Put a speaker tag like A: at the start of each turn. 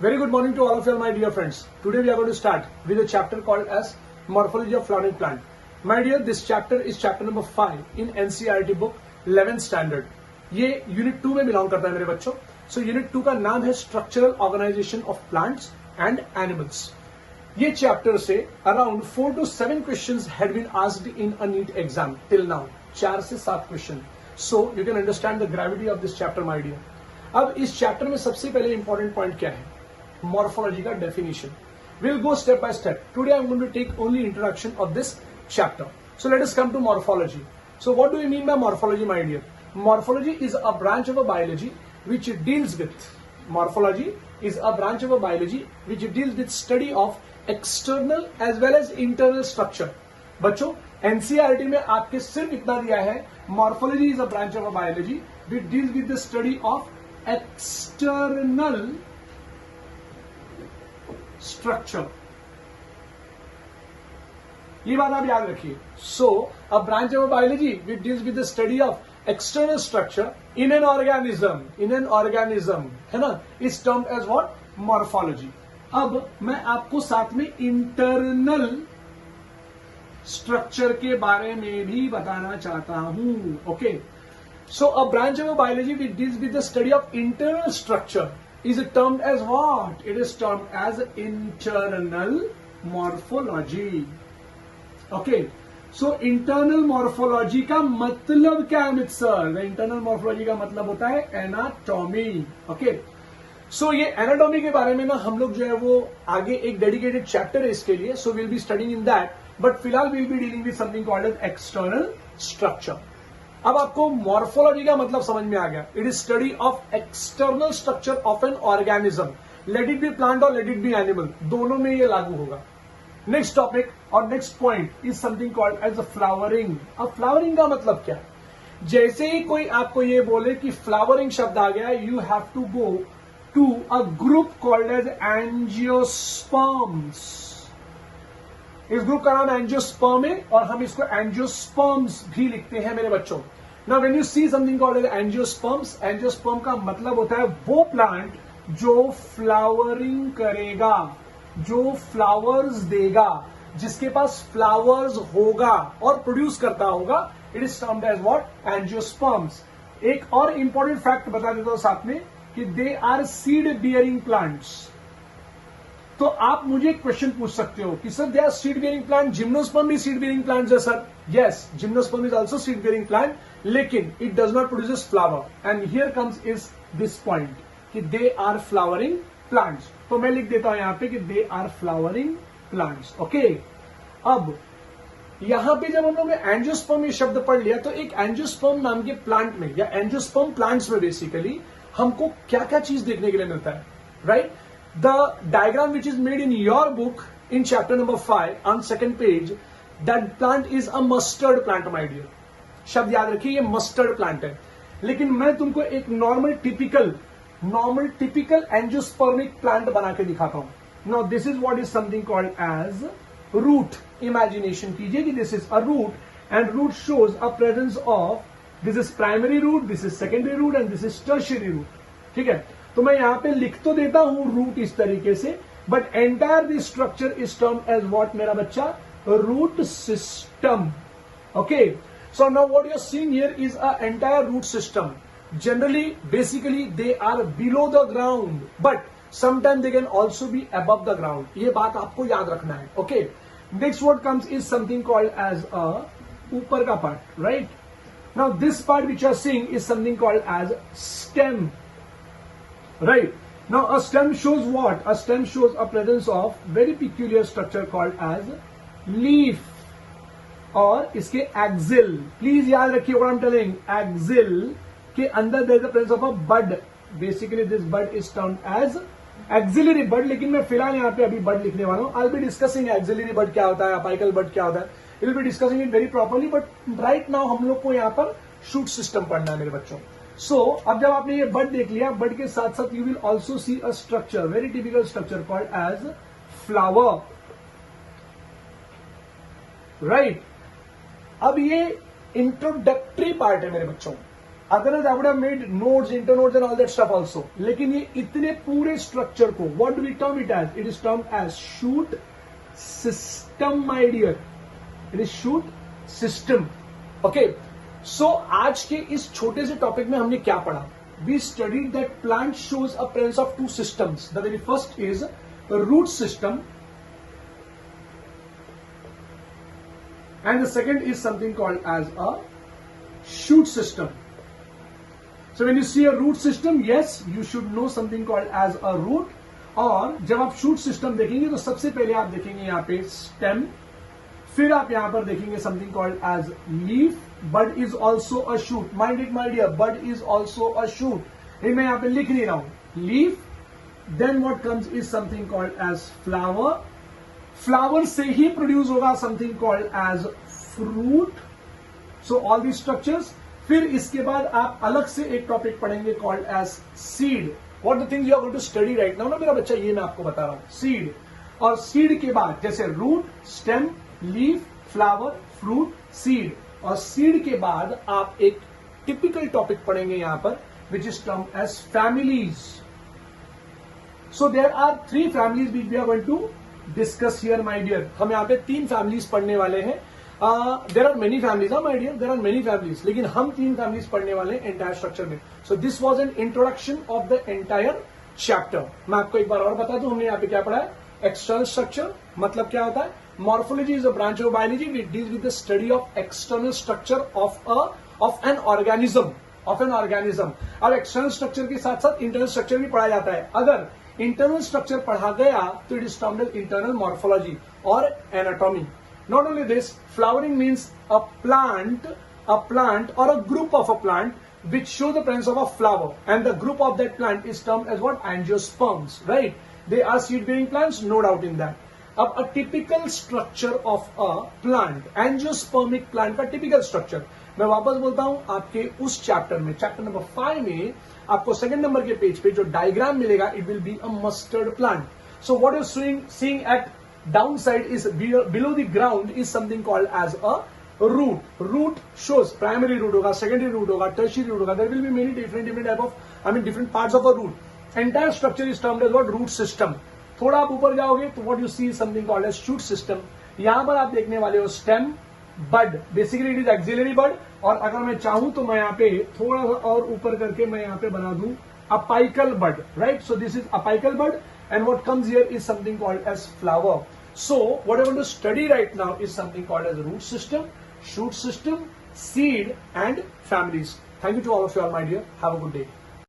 A: Very good morning to all of you, my dear friends. Today we are going to start with a chapter called as Morphology of Flowering Plant. My dear, this chapter is chapter number 5 in NCERT book 11th standard. ये unit 2 में belong करता है मेरे बच्चों. So unit 2 का नाम है structural organisation of plants and animals. ये चैप्टर से around 4 to 7 questions had been asked in a NEET exam till now. 4 से 7 question. So you can understand the gravity of this chapter my dear. अब इस chapter में सबसे पहले important point क्या है? Morphology का definition. We'll go step by step. Today I'm going to take only introduction of this chapter. So let us come to morphology. So what do we mean by morphology, my dear? Morphology is a branch of a biology which deals with study of external as well as internal structure. बच्चों NCERT में आपके सिर्फ इतना दिया है, morphology is a branch of a biology which deals with the study of external structure. ये बात आप याद रखिए. So a branch of biology which deals with the study of external structure in an organism है ना, is termed as what? Morphology. अब मैं आपको साथ में इंटरनल स्ट्रक्चर के बारे में भी बताना चाहता हूं. Okay, so a branch of biology which deals with the study of internal structure is termed as what? It is termed as internal morphology. Okay, so internal morphology का मतलब क्या है मित्सर? The internal morphology का मतलब होता है anatomy. Okay, so ये anatomy के बारे में ना हम लोग जो है वो आगे एक dedicated chapter है इसके लिए. So we'll be studying in that. But फिलहाल we'll be dealing with something called as external structure. अब आपको मॉर्फोलॉजी का मतलब समझ में आ गया. It is study of external structure of an organism. Let it be plant और लेट इट बी एनिमल, दोनों में ये लागू होगा. नेक्स्ट टॉपिक और next point is something called as flowering. अब फ्लावरिंग का मतलब क्या है? जैसे ही कोई आपको ये बोले कि फ्लावरिंग शब्द आ गया, you have to go to a group called as angiosperms. इस ग्रुप का नाम एंजियोस्पर्म है और हम इसको एंजियोस्पर्म्स भी लिखते हैं मेरे बच्चों. Now when you see something called as angiosperms, angiosperm का मतलब होता है वो प्लांट जो फ्लावरिंग करेगा, जो फ्लावर्स देगा, जिसके पास फ्लावर्स होगा और प्रोड्यूस करता होगा. It is termed as what? Angiosperms. एक और इंपॉर्टेंट फैक्ट बता देता हूं साथ में कि they are seed bearing plants. तो आप मुझे क्वेश्चन पूछ सकते हो कि sir they are seed bearing plant, gymnosperm भी सीड बियरिंग प्लांट है sir. Yes, gymnosperm is also seed bearing plant, लेकिन it does not produces flower. And here comes is this point कि दे आर फ्लावरिंग प्लांट्स. तो मैं लिख देता हूं यहां पे कि they are flowering plants. Okay, अब यहां पे जब हम लोग ने एंजियोस्पर्म ये शब्द पढ़ लिया, तो एक एंजियोस्पर्म नाम के प्लांट में या एंजियोस्पर्म प्लांट्स में बेसिकली हमको क्या क्या चीज देखने के लिए मिलता है, right? The diagram which is made in your book in chapter number 5 on second page, that plant is a mustard plant, my dear. शब्द याद रखिए, ये मस्टर्ड प्लांट है. लेकिन मैं तुमको एक नॉर्मल टिपिकल एंजियोस्पर्मिक प्लांट बना के दिखाता हूं. Now this is what is something called as root. Imagination कीजिए कि this is a root and root shows a presence of, this is primary root, this is secondary root and this is tertiary root. ठीक है, तो मैं यहां पे लिख तो देता हूं रूट इस तरीके से, but entire this structure is termed as what मेरा बच्चा? Root system. Okay, so now what you are seeing here is a entire root system. Generally basically they are below the ground, but sometime they can also be above the ground. ये बात आपको याद रखना है. Okay, next word comes is something called as a ऊपर का part, right? Now this part which are seeing is something called as stem. Right. Now a stem shows what? A stem shows a presence of very peculiar structure called as leaf और इसके axil. Please याद रखिए what I'm telling. Axil के अंदर there is a presence of a bud. Basically this bud is termed as axillary bud. लेकिन मैं फिलहाल यहाँ पे अभी bud लिखने वाला हूँ. I'll be discussing axillary bud क्या होता है, apical bud क्या होता है. We'll be discussing it very properly. But right now हम लोग को यहाँ पर shoot system पढ़ना है मेरे बच्चों. सो अब जब आपने ये बड देख लिया, बड के साथ साथ you will also see a structure, very typical structure called as flower. Right, अब ये इंट्रोडक्टरी पार्ट है मेरे बच्चों. Otherwise I would have made nodes, internodes and all that stuff also. लेकिन ये इतने पूरे स्ट्रक्चर को what do we term it as? It is termed as shoot system, my dear. It is shoot system. Okay, so आज के इस छोटे से टॉपिक में हमने क्या पढ़ा? We studied that plant shows a presence of two systems. The very first is root system and the second is something called as a shoot system. So when you see a root system, yes, you should know something called as a root. और जब आप shoot system देखेंगे तो सबसे पहले आप देखेंगे यहाँ पे stem, फिर आप यहाँ पर देखेंगे something called as leaf. Bud is also a shoot. Mind it, my dear, bud is also a shoot. मैं यहाँ पे लिख नहीं रहा हूँ. Leaf, then what comes is something called as flower. Flower से ही प्रोड्यूस होगा something called as fruit. So all the structures. फिर इसके बाद आप अलग से एक टॉपिक पढ़ेंगे called as seed. What the things you are going to study right now ना मेरा बच्चा, ये मैं आपको बता रहा हूं. सीड. और सीड के बाद जैसे root, stem, leaf, flower, fruit, seed. और सीड के बाद आप एक टिपिकल टॉपिक पढ़ेंगे यहां पर which is termed as families. So there are 3 families which we are going to discuss here my dear. हम यहाँ पे 3 फैमिलीज पढ़ने वाले हैं. There are many families, my dear, there are many families, लेकिन हम 3 फैमिलीज पढ़ने वाले हैं एंटायर स्ट्रक्चर में. So this was an introduction of the entire chapter. मैं आपको एक बार और बता दूं, हमने यहाँ पे क्या पढ़ा है? एक्सटर्नल स्ट्रक्चर मतलब क्या होता है? Morphology is a branch of biology which deals with the study of external structure of an organism. अब एक्सटर्नल स्ट्रक्चर के साथ साथ इंटरनल स्ट्रक्चर भी पढ़ा जाता है. अगर इंटरनल स्ट्रक्चर पढ़ा गया तो it is termed as internal morphology और anatomy. Not only this, flowering means a plant or a group of a plant which show the presence of a flower, and the group of that plant is termed as what? Angiosperms, right? They are seed bearing plants, no doubt in that. अब a typical structure of a plant, angiospermic plant का typical structure, मैं वापस बोलता हूं आपके उस chapter में, chapter number 5 में आपको सेकंड नंबर के पेज पे जो डायग्राम मिलेगा, it will be a mustard plant. So what you seeing at down side is below the ground is something called as a root. Root shows primary root होगा, secondary root होगा, tertiary root होगा. There will be many different type of, different parts of a root. Entire structure is termed as what? Root system. थोड़ा आप ऊपर जाओगे तो what you see something called as shoot system. यहां पर आप देखने वाले हो stem, bud, basically it is axillary bud. और अगर मैं चाहूं तो मैं यहाँ पे थोड़ा सा और ऊपर करके मैं यहाँ पे बना दूं apical bud, right? So this is apical bud and what comes here is something called as flower. So what I want to study right now is something called as root system, shoot system, seed and families. Thank you to all of you all my dear. Have a good day.